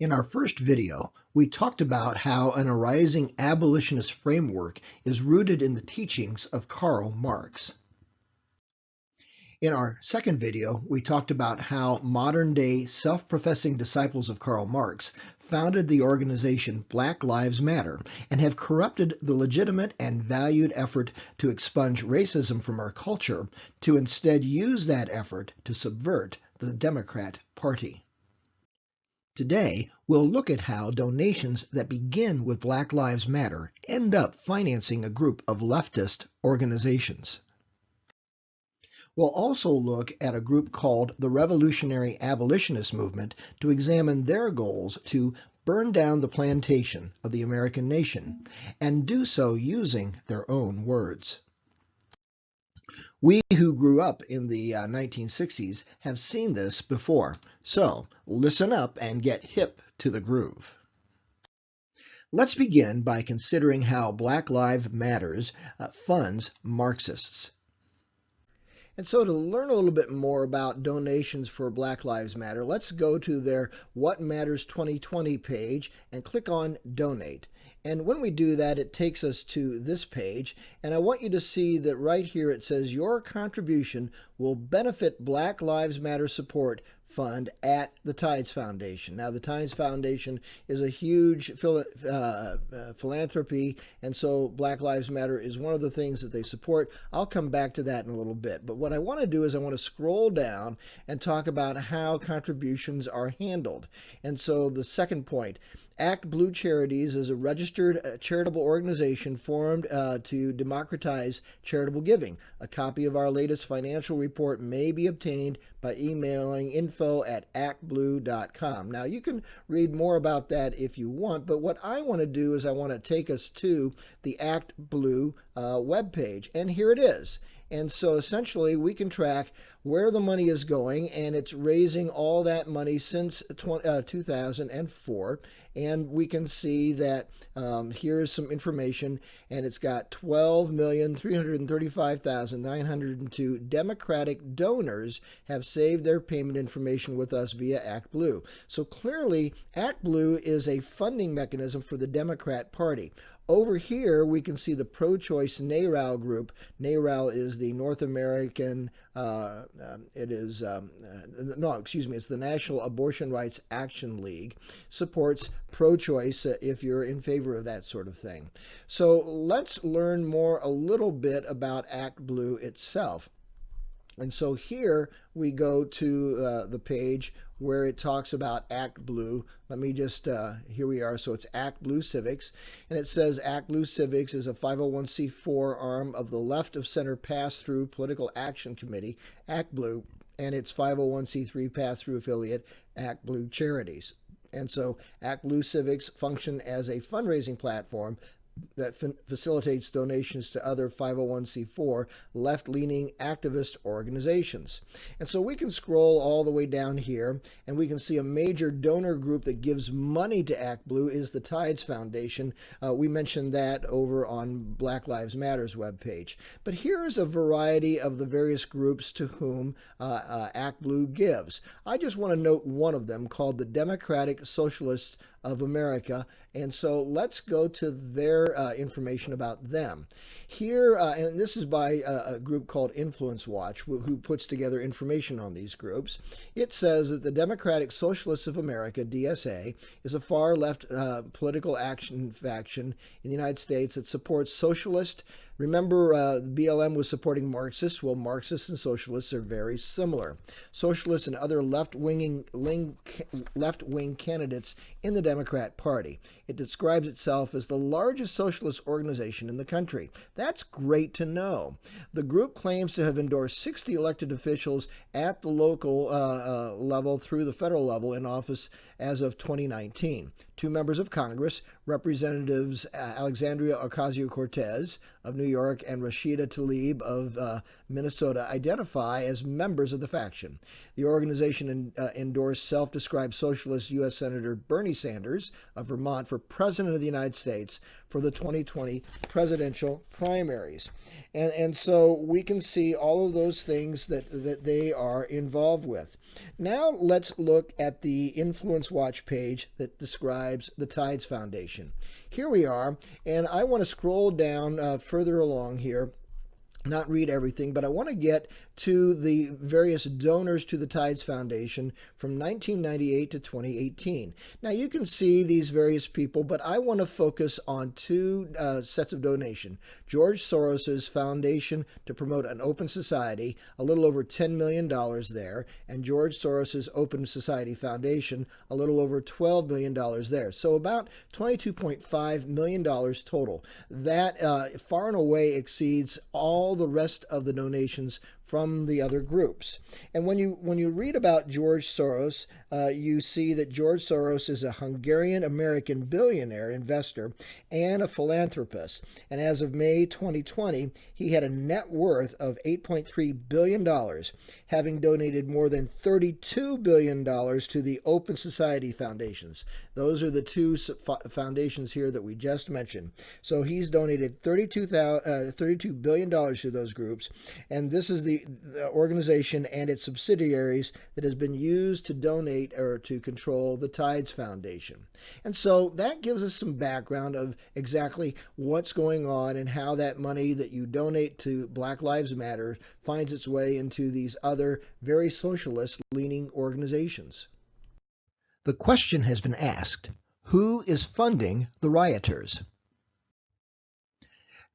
In our first video, we talked about how an arising abolitionist framework is rooted in the teachings of Karl Marx. In our second video, we talked about how modern-day self-professing disciples of Karl Marx founded the organization Black Lives Matter and have corrupted the legitimate and valued effort to expunge racism from our culture to instead use that effort to subvert the Democrat Party. Today, we'll look at how donations that begin with Black Lives Matter end up financing a group of leftist organizations. We'll also look at a group called the Revolutionary Abolitionist Movement to examine their goals to burn down the plantation of the American nation, and do so using their own words. We who grew up in the 1960s have seen this before, so listen up and get hip to the groove. Let's begin by considering how Black Lives Matter funds Marxists. And so to learn a little bit more about donations for Black Lives Matter, let's go to their What Matters 2020 page and click on Donate. And when we do that, it takes us to this page. And I want you to see that right here it says your contribution will benefit Black Lives Matter support fund at the Tides Foundation. Now, the Tides Foundation is a huge philanthropy, and so Black Lives Matter is one of the things that they support. I'll come back to that in a little bit. But what I want to do is I want to scroll down and talk about how contributions are handled. And so the second point, Act Blue Charities is a registered charitable organization formed to democratize charitable giving. A copy of our latest financial report may be obtained by emailing info@actblue.com. Now, you can read more about that if you want, but what I want to do is I want to take us to the Act Blue webpage, and here it is. And so essentially we can track where the money is going, and it's raising all that money since 2004. And we can see that here's some information, and it's got 12,335,902 Democratic donors have saved their payment information with us via Act Blue. So clearly, Act Blue is a funding mechanism for the Democrat Party. Over here, we can see the pro-choice NARAL group. NARAL is the North American, it's the National Abortion Rights Action League, supports pro-choice if you're in favor of that sort of thing. So let's learn a little bit about Act Blue itself. And so here we go to the page where it talks about Act Blue. Let me just, here we are. So it's Act Blue Civics. And it says Act Blue Civics is a 501c4 arm of the Left of Center Pass-Through Political Action Committee, Act Blue, and its 501c3 pass-through affiliate, Act Blue Charities. And so Act Blue Civics function as a fundraising platform that facilitates donations to other 501c4 left-leaning activist organizations. And so we can scroll all the way down here, and we can see a major donor group that gives money to Act Blue is the Tides Foundation. We mentioned that over on Black Lives Matter's webpage. But here is a variety of the various groups to whom Act Blue gives. I just want to note one of them called the Democratic Socialists of America, and so let's go to their information about them. Here, and this is by a group called Influence Watch, who puts together information on these groups. It says that the Democratic Socialists of America, DSA, is a far-left political action faction in the United States that supports socialist. Remember, BLM was supporting Marxists. Well, Marxists and socialists are very similar. Socialists and other left-wing candidates in the Democrat Party. It describes itself as the largest socialist organization in the country. That's great to know. The group claims to have endorsed 60 elected officials at the local level through the federal level in office as of 2019. 2 members of Congress, Representatives Alexandria Ocasio-Cortez of New York and Rashida Tlaib of Minnesota identify as members of the faction. The organization endorsed self-described socialist U.S. Senator Bernie Sanders of Vermont for President of the United States for the 2020 presidential primaries. And so we can see all of those things that they are involved with. Now let's look at the Influence Watch page that describes the Tides Foundation. Here we are, and I want to scroll down further along here, not read everything, but I want to get to the various donors to the Tides Foundation from 1998 to 2018. Now you can see these various people, but I want to focus on two sets of donation. George Soros's Foundation to Promote an Open Society, a little over $10 million there, and George Soros's Open Society Foundation, a little over $12 million there. So about $22.5 million total. That far and away exceeds all the rest of the donations from the other groups. And when you read about George Soros, you see that George Soros is a Hungarian-American billionaire investor and a philanthropist. And as of May 2020, he had a net worth of $8.3 billion, having donated more than $32 billion to the Open Society Foundations. Those are the two foundations here that we just mentioned. So he's donated $32 billion to those groups, and this is the organization and its subsidiaries that has been used to donate or to control the Tides Foundation. And so that gives us some background of exactly what's going on and how that money that you donate to Black Lives Matter finds its way into these other very socialist-leaning organizations. The question has been asked, who is funding the rioters?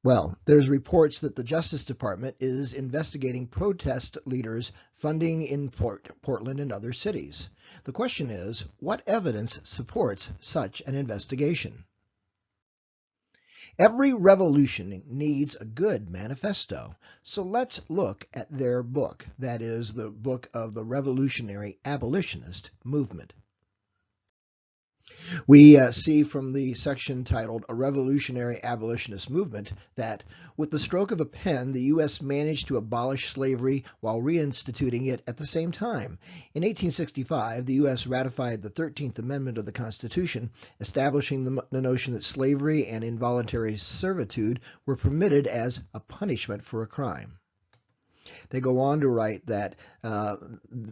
Well, there's reports that the Justice Department is investigating protest leaders funding in Portland and other cities. The question is, what evidence supports such an investigation? Every revolution needs a good manifesto. So let's look at their book, that is the book of the Revolutionary Abolitionist Movement. We see from the section titled A Revolutionary Abolitionist Movement that with the stroke of a pen, the U.S. managed to abolish slavery while reinstituting it at the same time. In 1865, the U.S. ratified the 13th Amendment of the Constitution, establishing the notion that slavery and involuntary servitude were permitted as a punishment for a crime. They go on to write that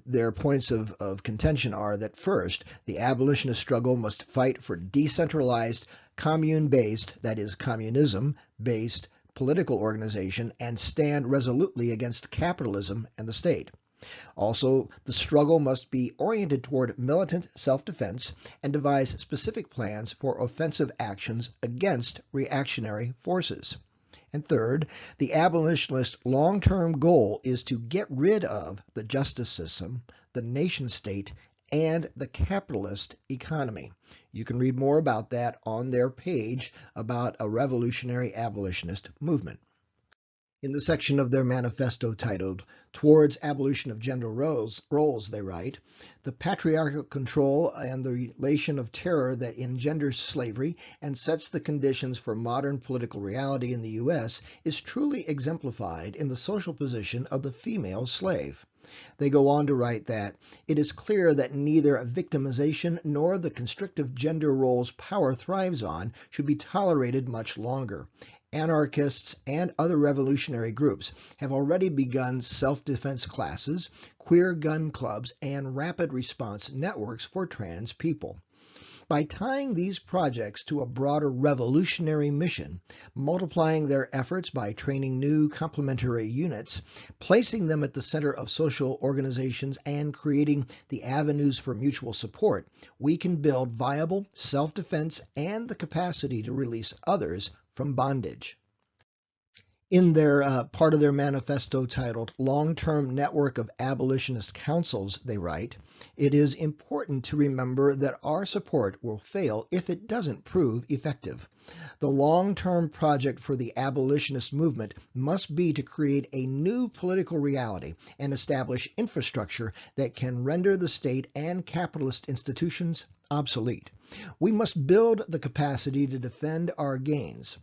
their points of contention are that first, the abolitionist struggle must fight for decentralized, commune-based, that is communism-based political organization and stand resolutely against capitalism and the state. Also, the struggle must be oriented toward militant self-defense and devise specific plans for offensive actions against reactionary forces. And third, the abolitionist long-term goal is to get rid of the justice system, the nation-state, and the capitalist economy. You can read more about that on their page about a revolutionary abolitionist movement. In the section of their manifesto titled Towards Abolition of Gender Roles, they write, the patriarchal control and the relation of terror that engenders slavery and sets the conditions for modern political reality in the U.S. is truly exemplified in the social position of the female slave. They go on to write that it is clear that neither victimization nor the constrictive gender roles power thrives on should be tolerated much longer. Anarchists and other revolutionary groups have already begun self-defense classes, queer gun clubs, and rapid response networks for trans people. By tying these projects to a broader revolutionary mission, multiplying their efforts by training new complementary units, placing them at the center of social organizations, and creating the avenues for mutual support, we can build viable self-defense and the capacity to release others from bondage. In their part of their manifesto titled Long-Term Network of Abolitionist Councils, they write, it is important to remember that our support will fail if it doesn't prove effective. The long-term project for the abolitionist movement must be to create a new political reality and establish infrastructure that can render the state and capitalist institutions obsolete. We must build the capacity to defend our gains.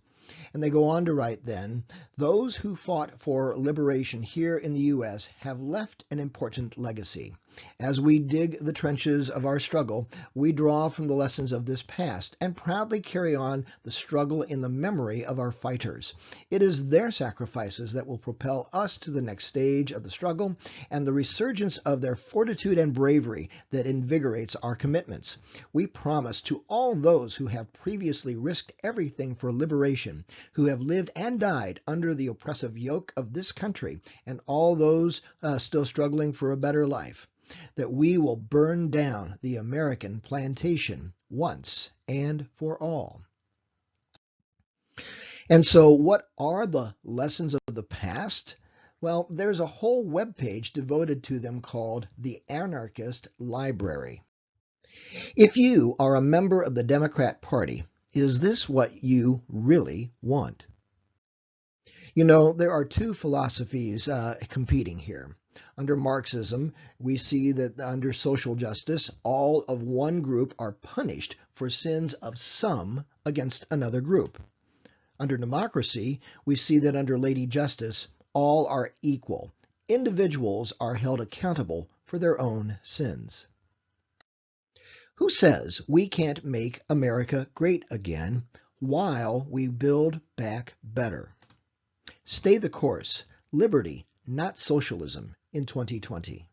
And they go on to write then, those who fought for liberation here in the U.S. have left an important legacy. As we dig the trenches of our struggle, we draw from the lessons of this past and proudly carry on the struggle in the memory of our fighters. It is their sacrifices that will propel us to the next stage of the struggle and the resurgence of their fortitude and bravery that invigorates our commitments. We promise to all those who have previously risked everything for liberation, who have lived and died under the oppressive yoke of this country, and all those still struggling for a better life, that we will burn down the American plantation once and for all. And so what are the lessons of the past? Well, there's a whole webpage devoted to them called the Anarchist Library. If you are a member of the Democrat Party, is this what you really want? You know, there are two philosophies competing here. Under Marxism, we see that under social justice, all of one group are punished for sins of some against another group. Under democracy, we see that under Lady Justice, all are equal. Individuals are held accountable for their own sins. Who says we can't make America great again while we build back better? Stay the course. Liberty, not socialism, in 2020.